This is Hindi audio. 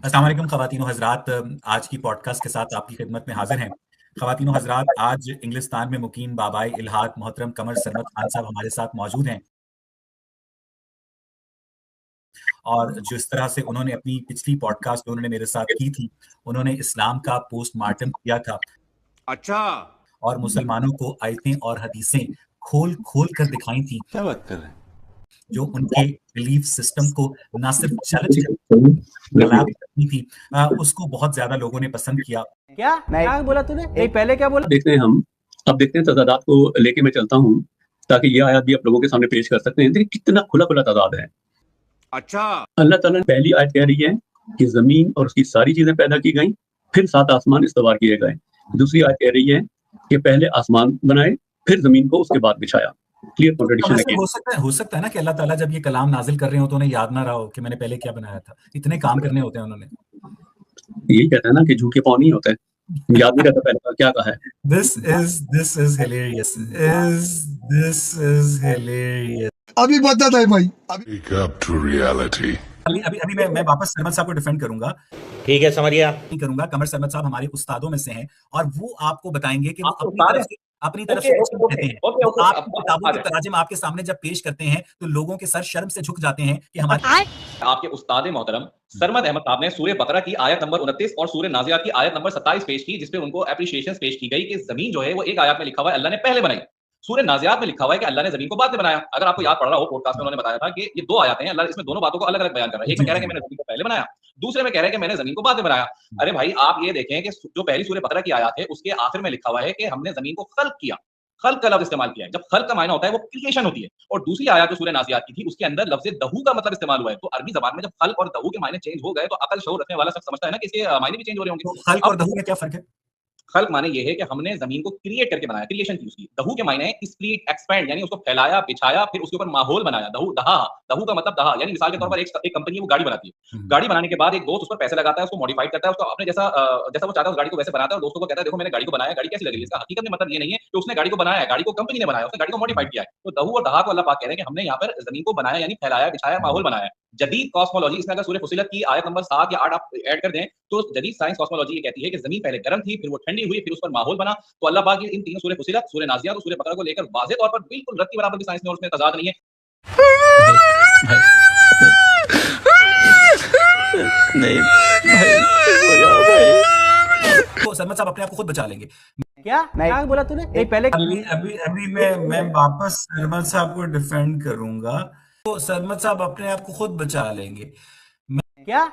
अस्सलाम वालेकुम ख़वातीनो हज़रात, आज की पॉडकास्ट के साथ आपकी खिदमत में हाज़िर हैं। ख़वातीनो हज़रात, आज इंग्लिस्तान में मुकीम बाबाए इल्हाद मोहतरम कमर सरमद खान साहब हमारे साथ मौजूद हैं और जिस तरह से उन्होंने अपनी पिछली पॉडकास्ट जो उन्होंने मेरे साथ की थी, उन्होंने इस्लाम का पोस्टमार्टम किया था अच्छा। और मुसलमानों को आयतें और हदीसें खोल-खोल कर दिखाई थी, क्या बात कर रहे हैं? जो उनके बिलीफ सिस्टम को ना सिर्फ चैलेंज कोलैब करनी थी, उसको बहुत ज़्यादा लोगों ने पसंद किया। क्या क्या बोला तूने? नहीं, पहले क्या बोला? देखते हैं हम। अब देखते हैं तदाद को लेके मैं चलता हूँ, ताकि ये आयत भी आप लोगों के सामने पेश कर सकते हैं। देखिए कितना खुला-खुला तदाद है। अच्छा। अल्लाह ताला ने पहली आयत कह रही है कि ज़मीन और उसकी सारी चीज़ें पैदा की गईं, फिर 7 आसमान इस्तवार किए गए। दूसरी आयत कह रही है कि पहले आसमान बनाए, फिर ज़मीन को उसके बाद बिछाया। क्लियर तो कॉन्ट्रडिक्शन है वैसे कि हो सकता है ना कि अल्लाह ताला जब ये कलाम नाज़िल कर रहे हो तो उन्हें याद ना रहा हो कि मैंने पहले क्या बनाया था। इतने काम करने होते हैं उन्होंने। यही कहते हैं ना कि झूठ के पाँव नहीं होते। याद नहीं रहता पहले क्या कहा है। This is hilarious. This is hilarious. अभी बदत है भाई अभी Wake up to reality. अभी मैं वापस सरमद साहब को डिफेंड करूंगा। ठीक है, समझ गया। नहीं करूंगा। कमर सरमद साहब हमारे उस्तादों में से हैं और वो आपको बताएंगे कि वो आप अपनी उस्ताद तरफ से क्यों कहते हैं। वो आपकी किताबों के तराजुम आपके सामने जब पेश करते हैं तो लोगों के सर शर्म से झुक जाते हैं कि हमारे आपके उस्ताद मोहतरम सरमद अहमद साहब ने सूर्य बकरा की आयत नंबर 29 और सूर्य नाज़ियात की आयत नंबर 27 पेश की, जिसपे उनको एप्रिशिएशन पेश की गई कि जमीन जो है वो एक आयत में लिखा हुआ है अल्लाह ने पहले बनाई, सूर्य नाज़ियात में लिखा हुआ है कि अल्लाह ने जमीन को बाद में बनाया। अगर आपको याद पड़ रहा हो पॉडकास्ट में उन्होंने बताया था कि ये दो आयतें हैं, अल्लाह इसमें दोनों बातों को अलग अलग बयान कर रहा है। एक में कह रहा है कि मैंने जमीन को पहले बनाया, दूसरे में कह रहा है कि मैंने जमीन को बाद में बनाया। अरे भाई आप ये देखें कि जो पहली सूर्य बकरा की आयत है उसके आखिर में लिखा हुआ है कि हमने जमीन को खल्क किया। खल्क का लफ्ज इस्तेमाल किया है। जब खल्क का मायना होता है वो क्रिएशन होती है। और दूसरी आयत जो सूरह नाज़ियात की थी उसके अंदर लफ्ज दहू का मतलब इस्तेमाल हुआ है। तो अरबी ज़बान में जब खल्क और दहू के मायने चेंज हो गए तो अकल शऊर रखने वाला शख्स समझता है ना कि इसके मायने भी चेंज हो रहे होंगे। तो खल्क और अब दहू में क्या फर्क है? खल्क माने ये है कि हमने जमीन को क्रिएट करके बनाया, क्रिएशन की उसकी। दहू के मायने है स्प्लिट, एक्सपैंड, यानी उसको फैलाया, बिछाया, फिर उसके ऊपर माहौल बनाया। दहू दहा, दहू का मतलब दहा, यानी मिसाल के तौर पर एक कंपनी है वो गाड़ी बनाती है। गाड़ी बनाने के बाद एक दोस्त उस पर पैसे लगाता है, उसको मॉडिफाइड करता है, उसको अपने जैसा जैसा वो चाहता है उस गाड़ी को वैसे बनाता है और दोस्तों को कहता है देखो मैंने गाड़ी को बनाया, गाड़ी कैसी लग रही है। इसका हकीकत में मतलब ये नहीं है कि उसने गाड़ी को बनाया है, गाड़ी को कंपनी ने बनाया, उसने गाड़ी को मॉडिफाइड किया है। तो दहू और दहा को अल्लाह पाक कह रहे हैं कि हमने यहाँ पर जमीन को बनाया, यानी फैलाया, बिछाया, माहौल बनाया। जदीद कॉस्मोलॉजी, इसमें अगर सूरह फुसिलत की आयत नंबर 7 या 8 आप ऐड कर दें तो जदीद साइंस कॉस्मोलॉजी ये कहती है कि जमीन पहले गर्म थी, फिर वो ठंडी हुई, फिर उस पर माहौल बना। तो अल्लाह पाक इन तीनों सूरह फुसिलत, सूरह नाज़ियात और सूरह बकरा को लेकर वाज़ेह तौर पर बिल्कुल रत्ती बराबर की साइंस में और उसमें तज़ाद नहीं है। नहीं भाई, तो सरमद साहब अपने आप को खुद बचा लेंगे। क्या क्या बोला तूने? नहीं, पहले अभी मैं वापस सरमद साहब को डिफेंड करूंगा। तो सरमद साहब अपने आप को खुद बचा लेंगे। क्या